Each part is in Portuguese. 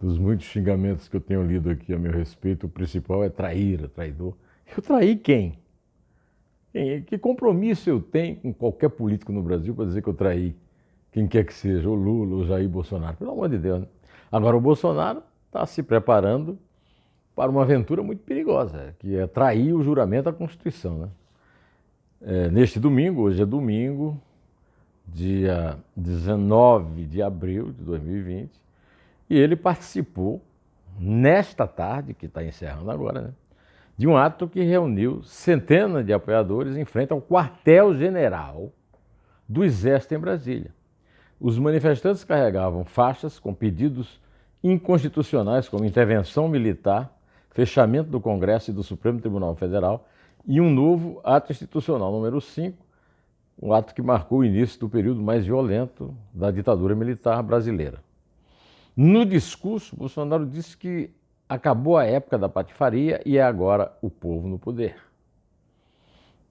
Dos muitos xingamentos que eu tenho lido aqui a meu respeito, o principal é traíra, traidor. Eu traí quem? Que compromisso eu tenho com qualquer político no Brasil para dizer que eu traí quem quer que seja, o Lula, o Jair Bolsonaro? Pelo amor de Deus, né? Agora, o Bolsonaro está se preparando para uma aventura muito perigosa, que é trair o juramento à Constituição, né? Neste domingo, hoje é domingo, dia 19 de abril de 2020, e ele participou, nesta tarde, que está encerrando agora, né, de um ato que reuniu centenas de apoiadores em frente ao quartel-general do Exército em Brasília. Os manifestantes carregavam faixas com pedidos inconstitucionais como intervenção militar, fechamento do Congresso e do Supremo Tribunal Federal e um novo ato institucional número 5, um ato que marcou o início do período mais violento da ditadura militar brasileira. No discurso, Bolsonaro disse que acabou a época da patifaria e é agora o povo no poder.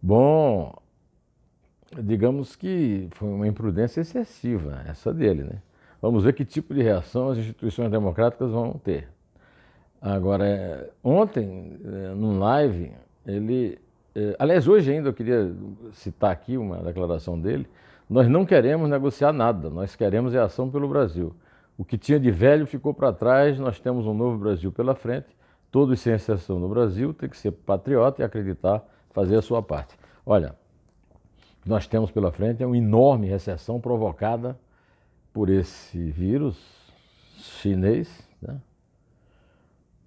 Bom, digamos que foi uma imprudência excessiva essa dele, né? Vamos ver que tipo de reação as instituições democráticas vão ter. Agora, ontem, num live, aliás, hoje ainda eu queria citar aqui uma declaração dele: nós não queremos negociar nada, nós queremos é ação pelo Brasil. O que tinha de velho ficou para trás, nós temos um novo Brasil pela frente, todos sem exceção no Brasil, tem que ser patriota e acreditar, fazer a sua parte. Olha, o que nós temos pela frente é uma enorme recessão provocada por esse vírus chinês, né?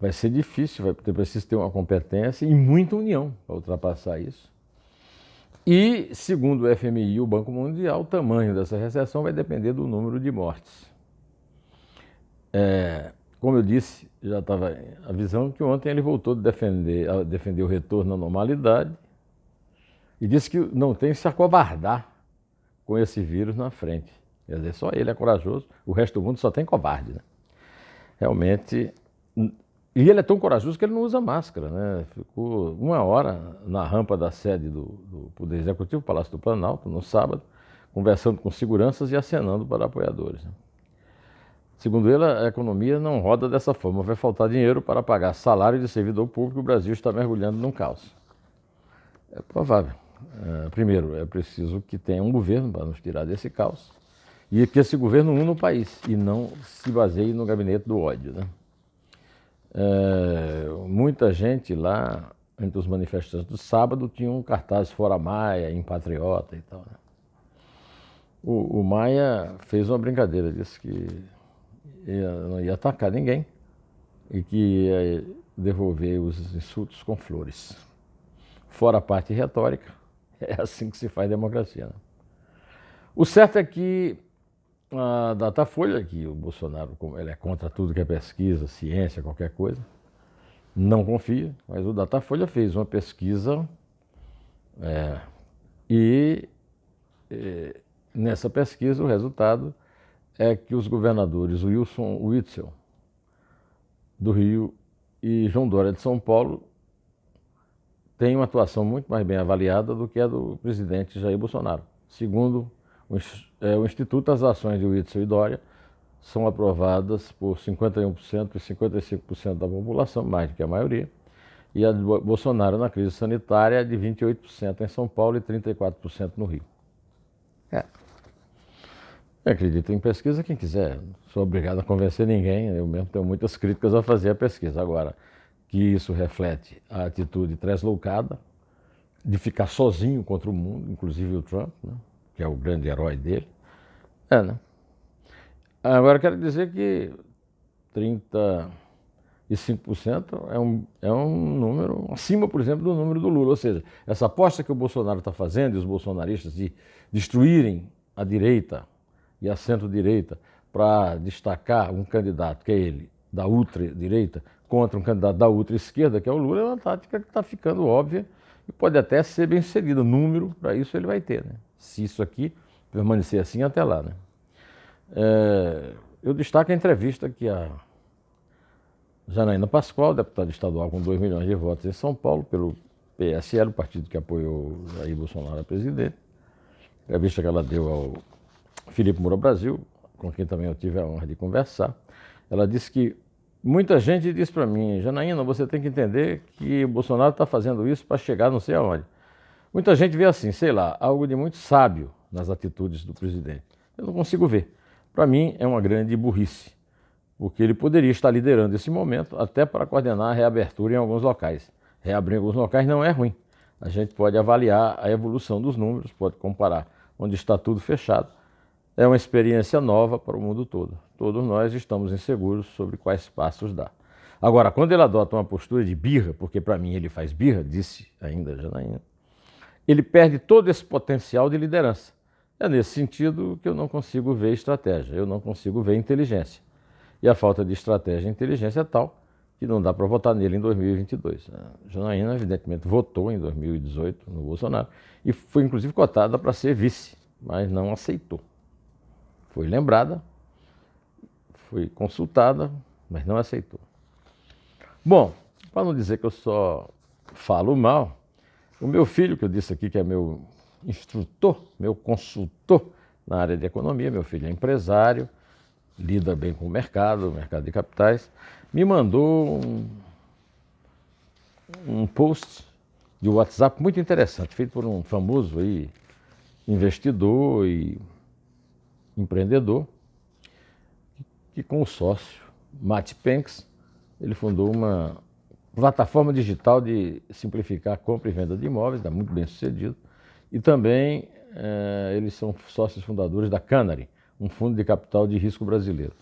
Vai ser difícil, vai preciso ter uma competência e muita união para ultrapassar isso. E, segundo o FMI e o Banco Mundial, o tamanho dessa recessão vai depender do número de mortes. Como eu disse, já estava a visão que ontem ele voltou a defender o retorno à normalidade e disse que não tem que se acovardar com esse vírus na frente. Quer dizer, só ele é corajoso, o resto do mundo só tem covarde, né? Realmente. E ele é tão corajoso que ele não usa máscara, né? Ficou uma hora na rampa da sede do Poder Executivo, Palácio do Planalto, no sábado, conversando com seguranças e acenando para apoiadores, né? Segundo ele, a economia não roda dessa forma. Vai faltar dinheiro para pagar salário de servidor público. O Brasil está mergulhando num caos. É provável. Primeiro, é preciso que tenha um governo para nos tirar desse caos e que esse governo una o país e não se baseie no gabinete do ódio, né? Muita gente lá, entre os manifestantes do sábado, tinha um cartaz Fora Maia, em Patriota e tal, né? O Maia fez uma brincadeira, disse que não ia atacar ninguém e que ia devolver os insultos com flores. Fora a parte retórica, é assim que se faz democracia, né? O certo é que a Datafolha, que o Bolsonaro, ele é contra tudo que é pesquisa, ciência, qualquer coisa, não confia, mas o Datafolha fez uma pesquisa e nessa pesquisa o resultado é que os governadores Wilson Witzel, do Rio, e João Dória, de São Paulo, têm uma atuação muito mais bem avaliada do que a do presidente Jair Bolsonaro. Segundo o Instituto, as ações de Witzel e Dória são aprovadas por 51% e 55% da população, mais do que a maioria, e a de Bolsonaro na crise sanitária é de 28% em São Paulo e 34% no Rio. Acredito em pesquisa quem quiser, não sou obrigado a convencer ninguém, eu mesmo tenho muitas críticas a fazer a pesquisa. Agora, que isso reflete a atitude tresloucada de ficar sozinho contra o mundo, inclusive o Trump, né, que é o grande herói dele, né? Agora, quero dizer que 35% é um número acima, por exemplo, do número do Lula. Ou seja, essa aposta que o Bolsonaro está fazendo e os bolsonaristas de destruírem a direita e a centro-direita para destacar um candidato, que é ele, da ultra-direita, contra um candidato da ultra-esquerda, que é o Lula, é uma tática que está ficando óbvia e pode até ser bem sucedida. Número para isso ele vai ter, né? Se isso aqui permanecer assim até lá, né? Eu destaco a entrevista que a Janaína Pascoal, deputada estadual com 2 milhões de votos em São Paulo, pelo PSL, o partido que apoiou Jair Bolsonaro a presidente, a entrevista que ela deu ao Felipe Moura Brasil, com quem também eu tive a honra de conversar. Ela disse que Muita gente diz para mim, Janaína, você tem que entender que o Bolsonaro está fazendo isso para chegar não sei aonde. Muita gente vê assim, sei lá, algo de muito sábio nas atitudes do presidente. Eu não consigo ver. Para mim é uma grande burrice, porque ele poderia estar liderando esse momento até para coordenar a reabertura em alguns locais. Reabrir em alguns locais não é ruim. A gente pode avaliar a evolução dos números, pode comparar onde está tudo fechado. É uma experiência nova para o mundo todo. Todos nós estamos inseguros sobre quais passos dar. Agora, quando ele adota uma postura de birra, porque para mim ele faz birra, disse ainda Janaína, ele perde todo esse potencial de liderança. É nesse sentido que eu não consigo ver estratégia, eu não consigo ver inteligência. E a falta de estratégia e inteligência é tal que não dá para votar nele em 2022. A Janaína, evidentemente, votou em 2018 no Bolsonaro e foi inclusive cotada para ser vice, mas não aceitou. Foi lembrada, foi consultada, mas não aceitou. Bom, para não dizer que eu só falo mal, o meu filho, que eu disse aqui que é meu instrutor, meu consultor na área de economia, meu filho é empresário, lida bem com o mercado de capitais, me mandou um post de WhatsApp muito interessante, feito por um famoso aí, investidor e empreendedor, que com o sócio, Matt Penks, ele fundou uma plataforma digital de simplificar a compra e venda de imóveis, está muito bem sucedido, e também eles são sócios fundadores da Canary, um fundo de capital de risco brasileiro.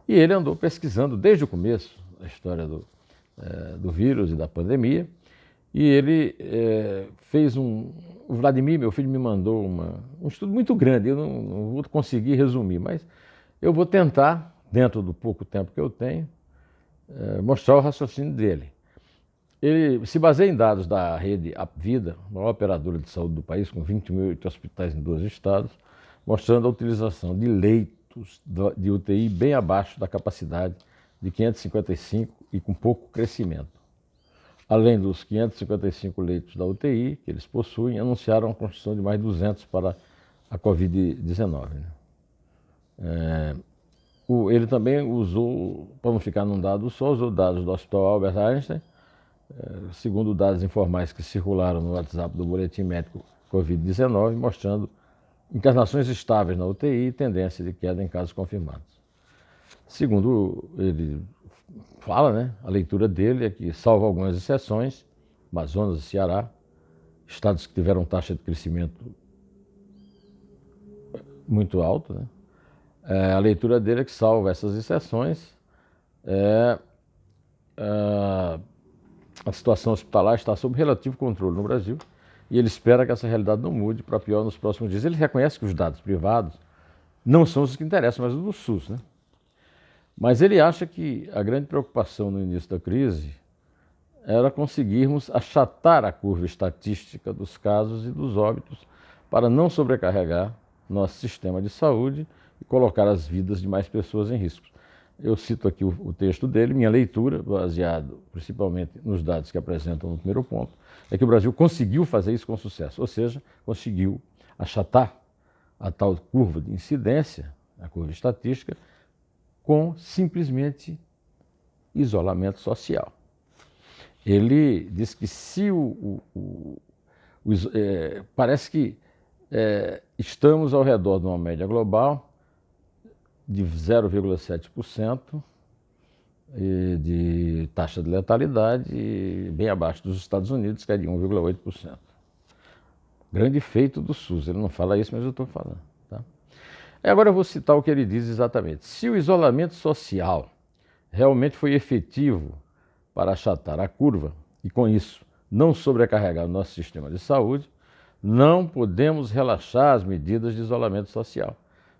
E ele andou pesquisando desde o começo a história do vírus e da pandemia, e ele fez o Vladimir, meu filho, me mandou um estudo muito grande, eu não vou conseguir resumir, mas eu vou tentar, dentro do pouco tempo que eu tenho, mostrar o raciocínio dele. Ele se baseia em dados da rede Apvida, maior operadora de saúde do país, com 28 hospitais em 12 estados, mostrando a utilização de leitos de UTI bem abaixo da capacidade de 555 e com pouco crescimento. Além dos 555 leitos da UTI que eles possuem, anunciaram a construção de mais 200 para a Covid-19. Ele também usou, para não ficar num dado só, usou dados do Hospital Albert Einstein, segundo dados informais que circularam no WhatsApp do Boletim Médico Covid-19, mostrando internações estáveis na UTI e tendência de queda em casos confirmados. Segundo ele fala, a leitura dele é que, salvo algumas exceções, Amazonas e Ceará, estados que tiveram taxa de crescimento muito alta, a leitura dele é que, salvo essas exceções, a situação hospitalar está sob relativo controle no Brasil e ele espera que essa realidade não mude para pior nos próximos dias. Ele reconhece que os dados privados não são os que interessam, mas os do SUS, Mas ele acha que a grande preocupação no início da crise era conseguirmos achatar a curva estatística dos casos e dos óbitos para não sobrecarregar nosso sistema de saúde e colocar as vidas de mais pessoas em risco. Eu cito aqui o texto dele, minha leitura, baseado principalmente nos dados que apresentam no primeiro ponto, é que o Brasil conseguiu fazer isso com sucesso, ou seja, conseguiu achatar a tal curva de incidência, a curva estatística, com simplesmente isolamento social. Ele diz que se parece que estamos ao redor de uma média global de 0,7% de taxa de letalidade, bem abaixo dos Estados Unidos, que é de 1,8%. Grande feito do SUS, ele não fala isso, mas eu estou falando. Agora eu vou citar o que ele diz exatamente. Se o isolamento social realmente foi efetivo para achatar a curva e, com isso, não sobrecarregar o nosso sistema de saúde, não podemos relaxar as medidas de isolamento social,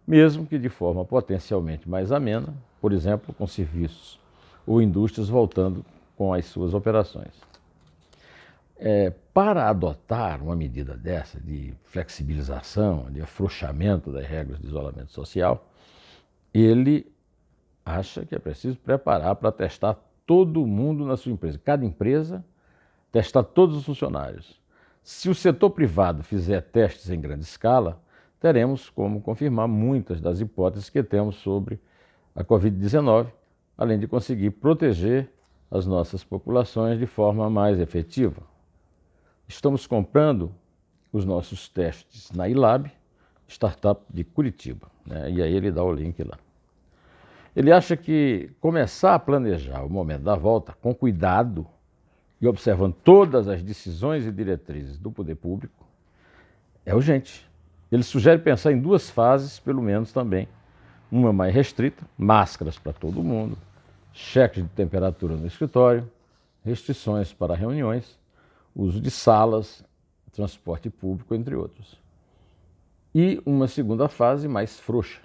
mesmo que de forma potencialmente mais amena, por exemplo, com serviços ou indústrias voltando com as suas operações. Para adotar uma medida dessa de flexibilização, de afrouxamento das regras de isolamento social, ele acha que é preciso preparar para testar todo mundo na sua empresa. Cada empresa, testar todos os funcionários. Se o setor privado fizer testes em grande escala, teremos como confirmar muitas das hipóteses que temos sobre a Covid-19, além de conseguir proteger as nossas populações de forma mais efetiva. Estamos comprando os nossos testes na Ilab, startup de Curitiba, né? E aí ele dá o link lá. Ele acha que começar a planejar o momento da volta com cuidado e observando todas as decisões e diretrizes do poder público é urgente. Ele sugere pensar em 2 fases, pelo menos também. Uma mais restrita, máscaras para todo mundo, cheques de temperatura no escritório, restrições para reuniões, uso de salas, transporte público, entre outros. E uma segunda fase mais frouxa,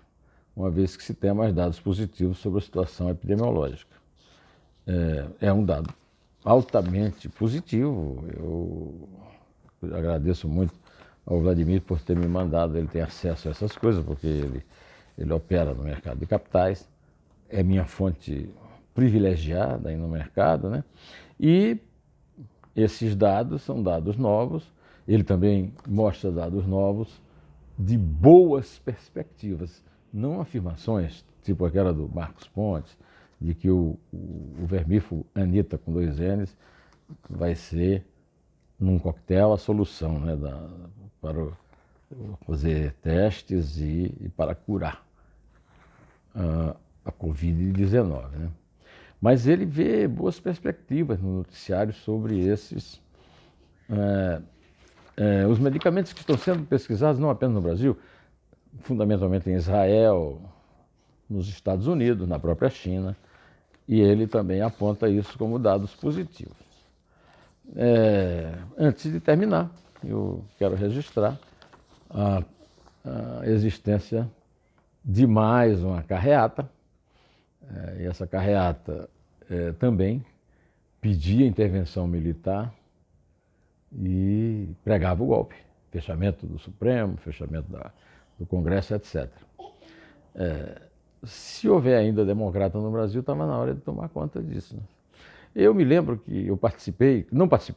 uma vez que se tem mais dados positivos sobre a situação epidemiológica. É um dado altamente positivo. Eu agradeço muito ao Vladimir por ter me mandado, ele tem acesso a essas coisas, porque ele opera no mercado de capitais, é minha fonte privilegiada aí no mercado, né? E esses dados são dados novos, ele também mostra dados novos de boas perspectivas, não afirmações, tipo aquela do Marcos Pontes, de que o vermífugo Anitta com 2 N's vai ser, num coquetel, a solução, né, para fazer testes e para curar a Covid-19. Né? Mas ele vê boas perspectivas no noticiário sobre esses os medicamentos que estão sendo pesquisados, não apenas no Brasil, fundamentalmente em Israel, nos Estados Unidos, na própria China, e ele também aponta isso como dados positivos. Antes de terminar, eu quero registrar a existência de mais uma carreata, e essa carreata também pedia intervenção militar e pregava o golpe, fechamento do Supremo, fechamento do Congresso, etc. Se houver ainda democrata no Brasil, estava na hora de tomar conta disso. Né? Eu me lembro que eu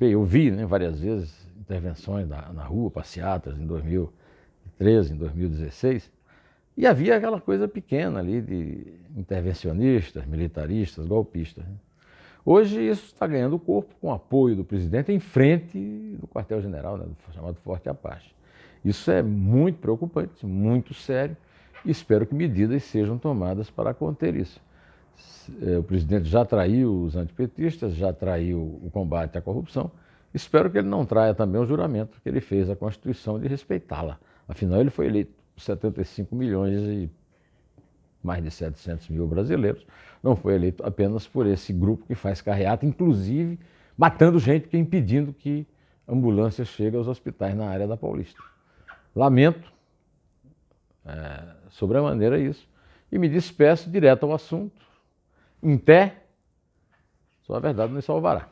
eu vi, né, várias vezes intervenções na rua, passeatas, em 2013, em 2016, e havia aquela coisa pequena ali de intervencionistas, militaristas, golpistas. Né? Hoje isso está ganhando corpo com o apoio do presidente em frente do quartel-general, né, chamado Forte Apache. Isso é muito preocupante, muito sério, e espero que medidas sejam tomadas para conter isso. O presidente já traiu os antipetistas, já traiu o combate à corrupção. Espero que ele não traia também o juramento que ele fez à Constituição de respeitá-la. Afinal, ele foi eleito por 75 milhões e mais de 700 mil brasileiros. Não foi eleito apenas por esse grupo que faz carreata, inclusive matando gente, impedindo que ambulâncias cheguem aos hospitais na área da Paulista. Lamento sobremaneira isso e me despeço direto ao assunto. Em pé, só a verdade nos salvará.